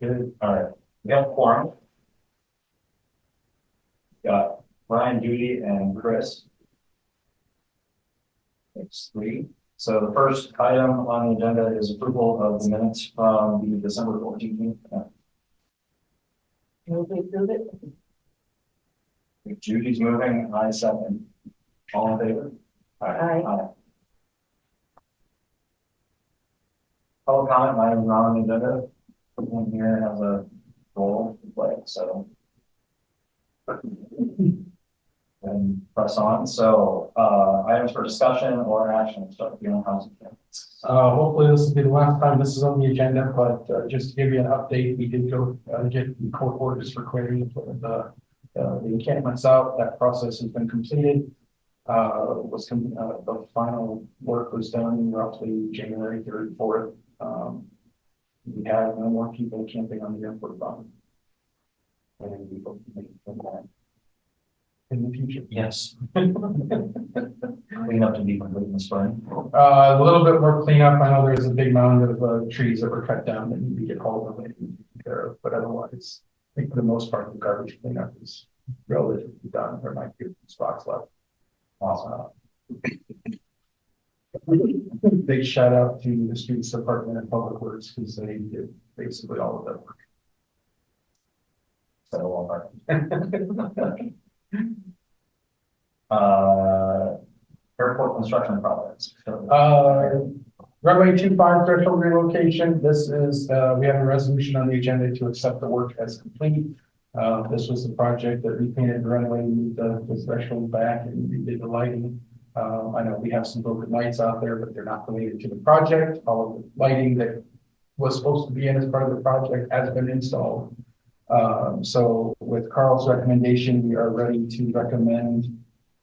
Good. All right. We have quorum. Got Brian, Judy, and Chris. It's three. So the first item on the agenda is approval of the minutes from the December 14th meeting. Move to approve it. If Judy's moving, I second. All in favor? Aye. Public comment, item not on the agenda. Everyone here has a role to play, so. And press on. So items for discussion or action. So you know how. Hopefully this will be the last time this is on the agenda, but just to give you an update, we did go get court orders for clearing the encampments out. That process has been completed. The final work was done roughly January 3rd, 4th. We have no more people camping on the airport bond. And we hope to make that in the future. Yes. Clean up to be complete in the spring. A little bit more cleanup. I know there's a big mound of trees that were cut down that need to get hauled away and taken care of, but otherwise, I think for the most part, the garbage cleanup is relatively done. There might be a few spots left. Awesome. Big shout out to the streets department and public works because they did basically all of that work. So airport construction projects. Runway 25 threshold relocation. This is, we have a resolution on the agenda to accept the work as complete. This was the project that we painted the runway, moved the threshold back and redid the lighting. I know we have some broken lights out there, but they're not related to the project. All of the lighting that was supposed to be in as part of the project has been installed. So with Carl's recommendation, we are ready to recommend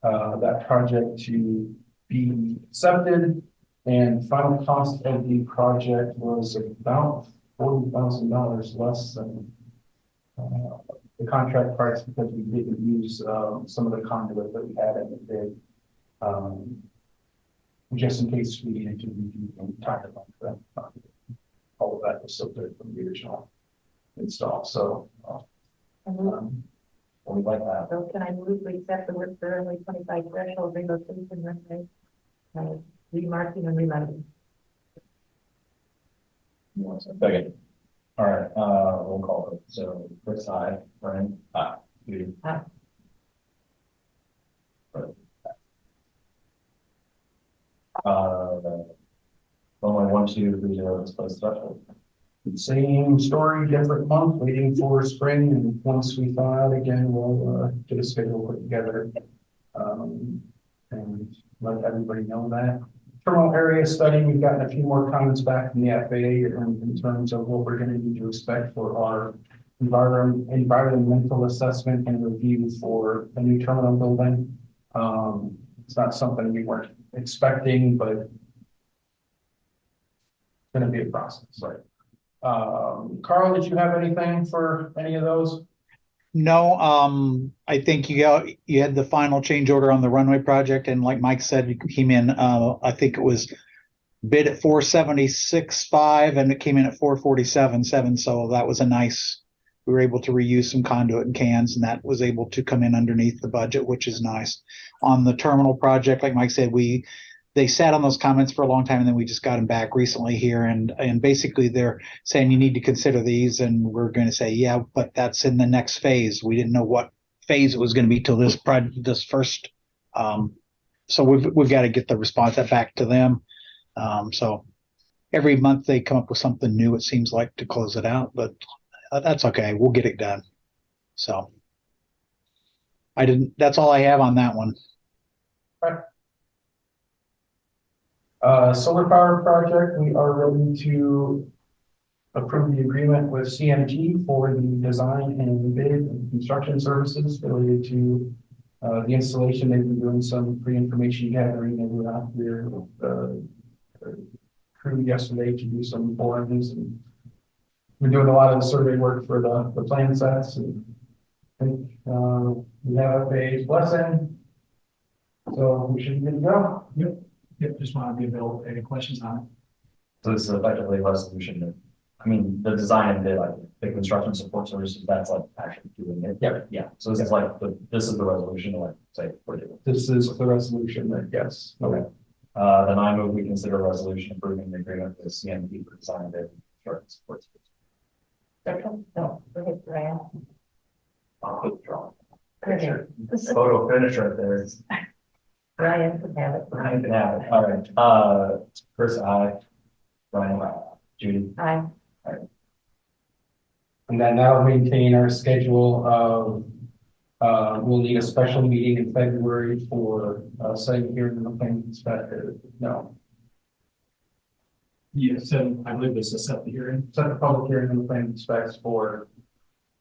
that project to be accepted. And final cost of the project was about $40,000 less than the contract price because we didn't use some of the conduit that we had in the bid. Just in case we needed to review the entire contract. All of that was still good from the original install. So We like that. So can I move to accept the work for runway 25 threshold relocation runway, remarking and relighting? Second. All right, roll call. So Chris, aye. Brian, aye. Judy. Aye. Only 1, 2, 3, 0 is close threshold. same story, different month, waiting for spring, and once we thaw out again, we'll get a schedule put together and let everybody know that. Terminal area study, we've gotten a few more comments back from the FAA in terms of what we're going to need to expect for our environmental assessment and review for a new terminal building. It's not something we weren't expecting, but it's going to be a process. Right. Carl, did you have anything for any of those? No, I think you had the final change order on the runway project, and like Mike said, you came in. I think it was bid at 476.5, and it came in at 447.7. So that was a nice. We were able to reuse some conduit and cans, and that was able to come in underneath the budget, which is nice. On the terminal project, like Mike said, they sat on those comments for a long time, and then we just got them back recently here, and basically they're saying you need to consider these, and we're going to say yeah, but that's in the next phase. We didn't know what phase it was going to be till this first. So we've got to get the response back to them. So every month they come up with something new, it seems like, to close it out, but that's okay. We'll get it done. So that's all I have on that one. Right. Solar power project, we are ready to approve the agreement with CMG for the design and bid and construction services related to the installation. They've been doing some pre-information gathering, and we're out here with the crew yesterday to do some borings, and we're doing a lot of the survey work for the plan sets, and I think we have a blessing, so we should be good to go. Yep, just want to be available. Any questions on it? So this is effectively a resolution to I mean, the design and the construction support services, that's like actually doing it. Yeah. Yeah, so this is like, this is the resolution to like say, we're doing. This is the resolution that, yes. Okay. Then I move we consider a resolution approving the agreement with CMP for design and construction support. Second, no, go ahead, Brian. I'll put the drawing. Perfect. Photo finish right there. Brian can have it. I can have it. All right. Chris, aye. Brian, aye. Judy. Aye. And then that'll maintain our schedule of, we'll need a special meeting in February for, site hearing and the planning inspector. No, Yes, so I believe this is set the hearing. set the public hearing and the planning inspects for,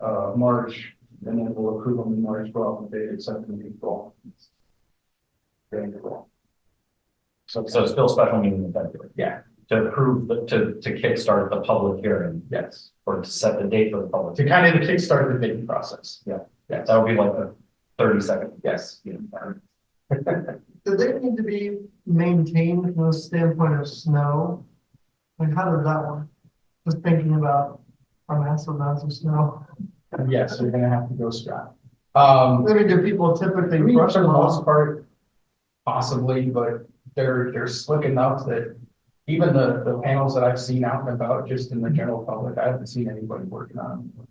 March, and then we'll approve them in March, well, the date except in April. So, So still special meeting in February. yeah, To approve, to kickstart the public hearing yes, or to set the date for the public. to kind of kickstart the bidding process. Yeah. Yes, That would be like a 30-second. yes. Do they need to be maintained from the standpoint of snow? Like, how does that work? Just thinking about our massive amounts of snow. Yes, you're gonna have to go strap. I mean, do people I typically mean, brush for the them most off? part, possibly, but they're slick enough that even the panels that I've seen out and about, just in the general public, I haven't seen anybody working on them.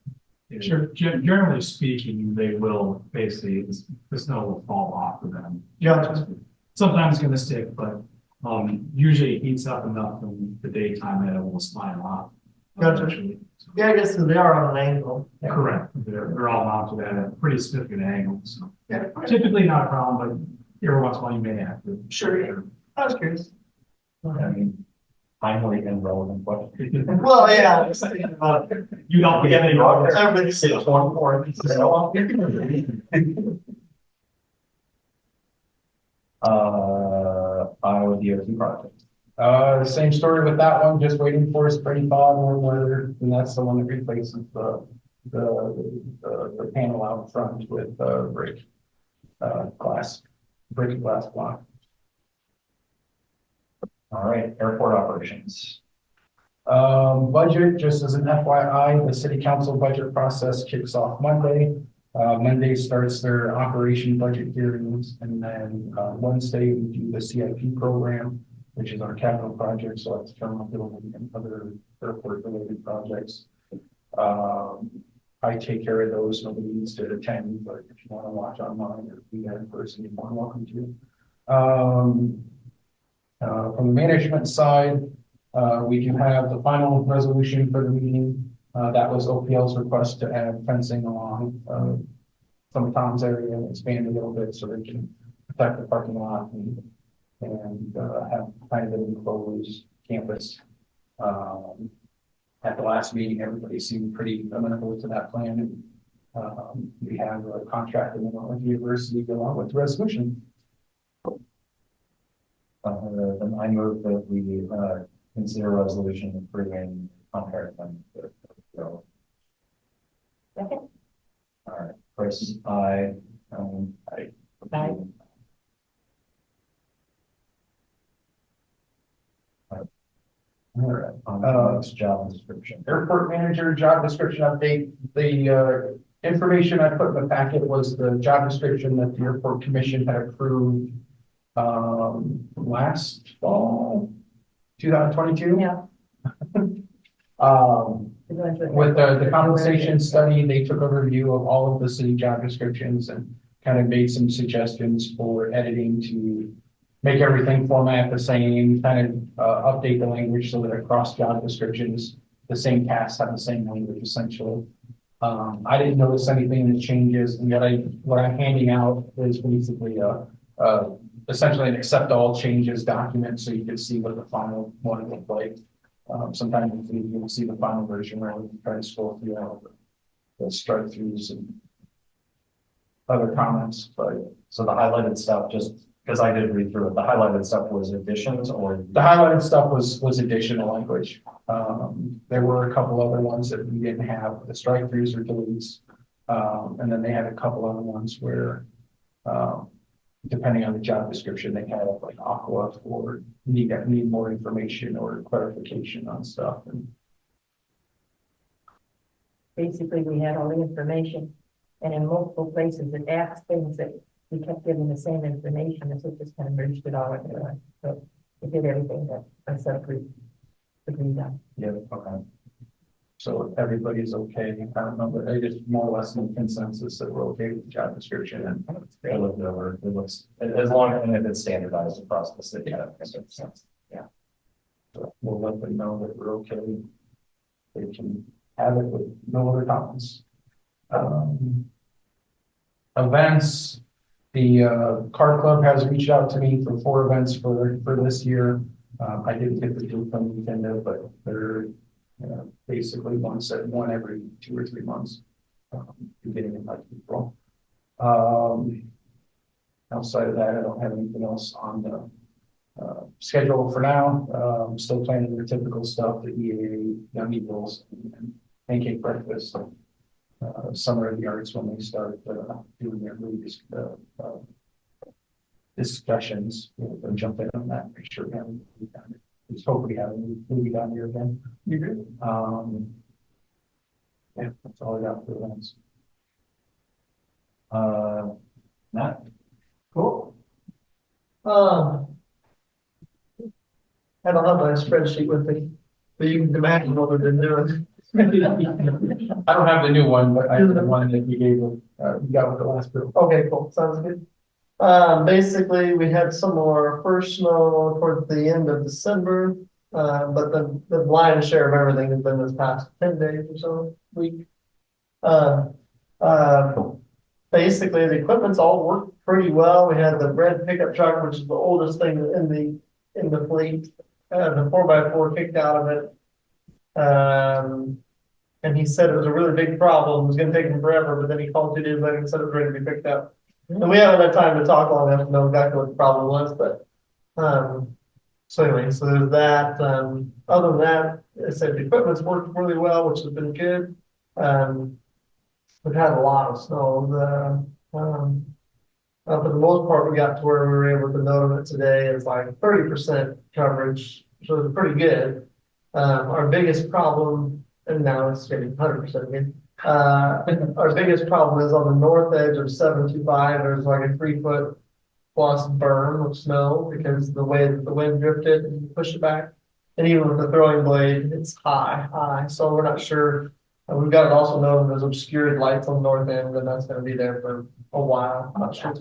Sure. Generally speaking, they will basically, the snow will fall off of them. Gotcha. Sometimes it's gonna stick, but usually it heats up enough in the daytime that it will slide off. Gotcha. eventually. Yeah, I guess they are on an angle. Correct. They're all mounted at a pretty significant angle, so Yeah, typically not a problem, but every once in a while you may have to. sure. I was curious. I mean, timely and relevant question. Well, yeah, I was thinking about it. You don't get any. Everybody's Say it's one more. Iowa DOT project. Same story with that one, just waiting for spring thaw, warm weather, and that's the one that replaces the panel out front with, brick, glass, brick glass block. All right, airport operations. Budget, just as an FYI, the city council budget process kicks off Monday. Monday starts their operation budget hearings, and then, Wednesday we do the CIP program, which is our capital project, so that's terminal building and other airport related projects. I take care of those, nobody needs to attend, but if you want to watch online or be there in person, you're more than welcome to. From the management side, we do have the final resolution for the meeting. That was OPL's request to add fencing along, some Tom's area and expand a little bit so they can protect the parking lot and have kind of an enclosed campus. At the last meeting, everybody seemed pretty amenable to that plan. And we have a contract in the university along with the resolution. Then I move that we consider a resolution approving contract. So, Second, all right, Chris, I. Aye. All right. It's job description. Airport manager job description update. The information I put in the packet was the job description that the airport commission had approved last fall, 2022. yeah. With the compensation study, they took a review of all of the city job descriptions and kind of made some suggestions for editing to make everything format the same, kind of update the language so that across job descriptions, the same tasks have the same language essentially. I didn't notice anything that changes, and what I'm handing out is basically essentially an accept all changes document so you can see what the final one looks like. Sometimes you can see the final version rather than try to scroll through all the strike throughs and other comments, but So the highlighted stuff, just because I did read through it, the highlighted stuff was additions or. the highlighted stuff was additional language. There were a couple other ones that we didn't have, the strike throughs or deletes. And then they had a couple other ones where, depending on the job description, they had like aqua or need more information or clarification on stuff. And basically we had all the information. And in multiple places, it asked things that we kept getting the same information, and so it just kind of merged it all into one. So it did everything that I said agreed on. Yeah, okay. So everybody's okay, I don't know, but I just more or less in consensus that we're okay with the job description and. I looked it over, it looks, as long as it's standardized across the city, that makes sense. So we'll let them know that we're okay. They can have it with no other comments. Events, the car club has reached out to me for 4 events for this year. I didn't get the deal from the agenda, but they're basically one every 2 or 3 months. Getting in touch with people. Outside of that, I don't have anything else on the schedule for now. Still planning the typical stuff, the EAA, Young Eagles, and pancake breakfast. Summer of the Arts when they start doing their movies, discussions. We'll jump in on that. Make sure we have a movie down here. Let's hope we have a movie down here again. You good? Yeah, that's all I got for events. Matt? Cool. I don't have my spreadsheet with me, but you can imagine what we've been doing. I don't have the new one, but I have the one that you gave, you got with the last bill. Okay, cool, sounds good. Basically, we had some more first snow towards the end of December. But the lion's share of everything has been this past 10 days or so, week. Basically, the equipment's all worked pretty well. We had the red pickup truck, which is the oldest thing in the fleet. The 4x4 kicked out of it. And he said it was a really big problem. It was going to take him forever, but then he called 2 days later and said it was ready to be picked up. And we haven't had time to talk long enough to know exactly what the problem was, but so anyway, so there's that. Other than that, I said the equipment's worked really well, which has been good. We've had a lot of snow. For the most part, we got to where we were able to note it today. It's like 30% coverage, so it's pretty good. Our biggest problem, and now it's getting 100% again. Our biggest problem is on the north edge of 725. There's like a 3-foot plus berm of snow because the way that the wind drifted and pushed it back. And even with the throwing blade, it's high. So we're not sure. We've got it also known there's obscured lights on the north end, and that's going to be there for a while. I'm not sure.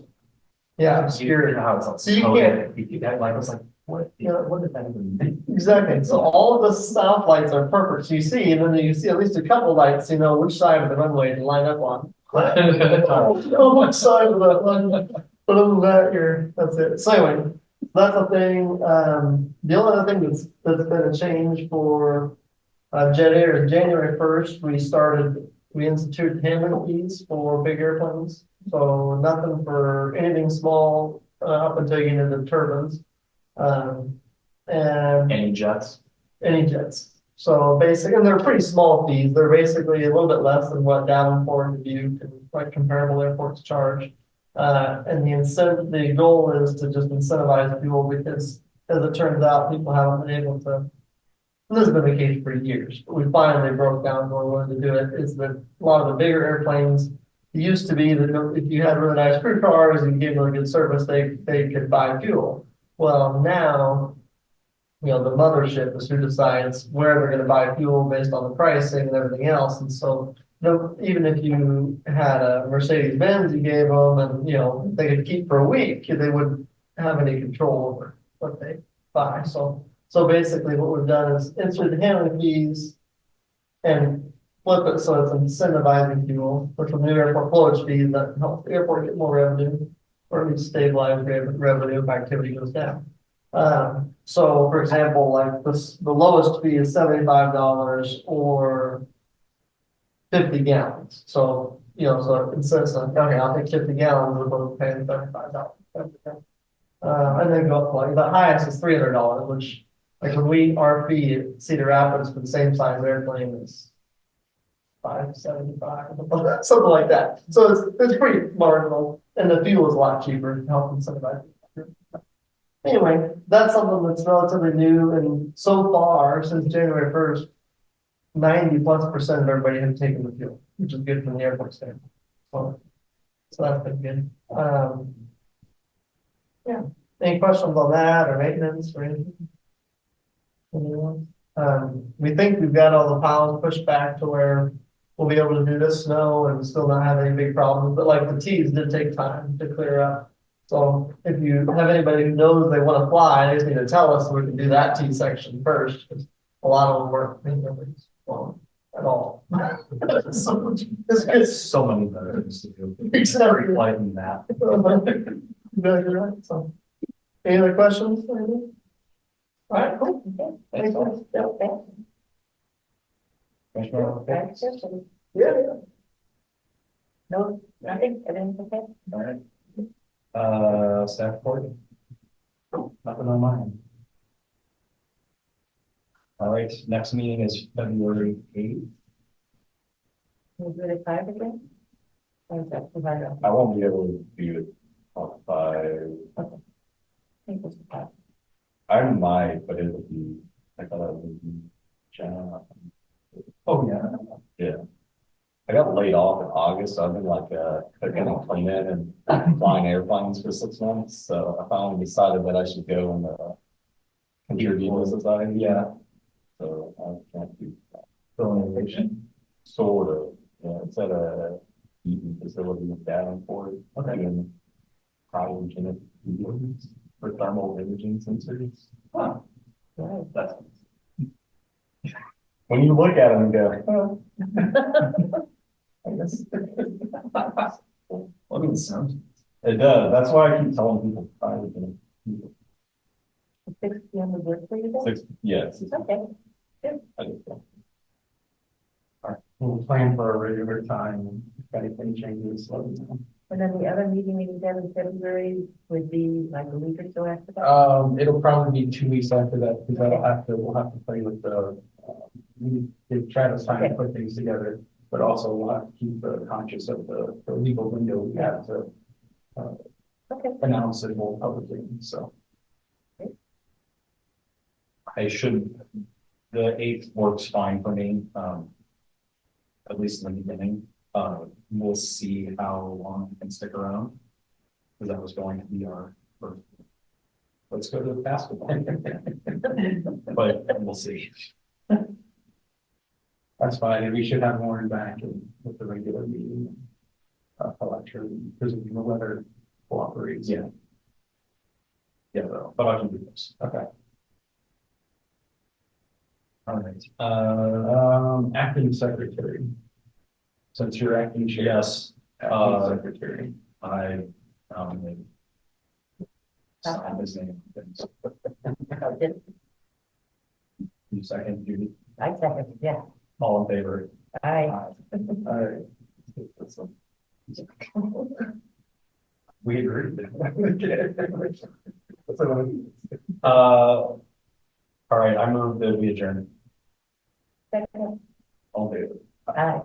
Yeah, obscured. How it's like, So you can't. I was like, what did that even mean? Exactly. So all of the south lights are perfect. So you see, and then you see at least a couple lights, which side of the runway to line up on. Oh, which side of the line? But other than that, that's it. So anyway, that's a thing. The only other thing that's been a change for Jet Air is January 1st, we instituted handling fees for big airplanes. So nothing for anything small up until you get into the turbines. And Any jets? any jets. So basically, and they're pretty small fees. They're basically a little bit less than what Davenport and Dubuque and like comparable airports charge. And the goal is to just incentivize fuel because, as it turns out, people haven't been able to. And this has been the case for years, but we finally broke down where we wanted to do it. Is that a lot of the bigger airplanes, it used to be that if you had really nice crew cars and gave really good service, they could buy fuel. Well, now, the mothership is who decides where they're going to buy fuel based on the pricing and everything else. And so, even if you had a Mercedes-Benz you gave them and, they could keep for a week, they wouldn't have any control over what they buy. So basically what we've done is insert the handling fees and flip it so it's incentivizing fuel, which will new airport flowage fees that help the airport get more revenue, or at least stabilize revenue if activity goes down. So for example, like the lowest fee is $75 or 50 gallons. So, so it says, okay, I'll take 50 gallons, we're both paying $75. And then go up like the highest is $300, which like our fee at Cedar Rapids for the same size airplane is $575, something like that. So it's pretty marginal, and the fuel is a lot cheaper to help incentivize. Anyway, that's something that's relatively new, and so far since January 1st, 90+% of everybody has taken the fuel, which is good from the airport standpoint. So that's been good. Yeah, any questions on that or maintenance or anything? Anyone? We think we've got all the piles pushed back to where we'll be able to do this snow and still not have any big problems, but like the T's did take time to clear up. So if you have anybody who knows they want to fly, they just need to tell us so we can do that T section first, because a lot of them weren't well, at all. So it's good. So many better things to do. Exactly. Light than that. No, you're right, so. Any other questions? All right, cool. Thanks. Yeah, yeah. No, nothing, everything's okay? All right. Staff report? Nothing on mine. All right, next meeting is February 8th. Can we do it at 5 again? Or is that too hard? I won't be able to do it by, I think it's 5. I might, but it'll be, I thought it would be, John. Oh, yeah. Yeah. I got laid off in August, so I've been like, cooking and cleaning and flying airplanes for 6 months, so I finally decided that I should go and, contribute to society, yeah. So I can't do that. Donation. Sort of, yeah, it's at a heating facility in Davenport. Okay. Doing cryogenic heatings for thermal imaging sensors. Wow. Right. That's. When you look at them and go, oh. I guess. Well, I mean, it sounds. It does, that's why I keep telling people cryogenic. 6 p.m. would work for you then? Yes. Okay. I just don't. We'll plan for a regular time, and if anything changes, let me know. And then the other meeting we have in February would be like a week or so after that? It'll probably be 2 weeks after that, because we'll have to play with the, we try to try and put things together, but also we'll have to keep conscious of the legal window we have to Okay. announce it more publicly, so. I should, the 8th works fine for me, at least in the beginning. We'll see how long I can stick around. Because that was going to be our first. Let's go to the basketball. But we'll see. That's fine, and we should have Warren back with the regular meeting. Election, because of the weather cooperates. Yeah. Yeah, but I can do this. Okay. All right. Acting secretary. Since you're acting chair. Yes, Acting secretary. I, sign his name. You second, Judy? I second, yeah. All in favor? Aye. All right. We agree. Uh, All right, I move that we adjourn. Second. I'll do it. Aye.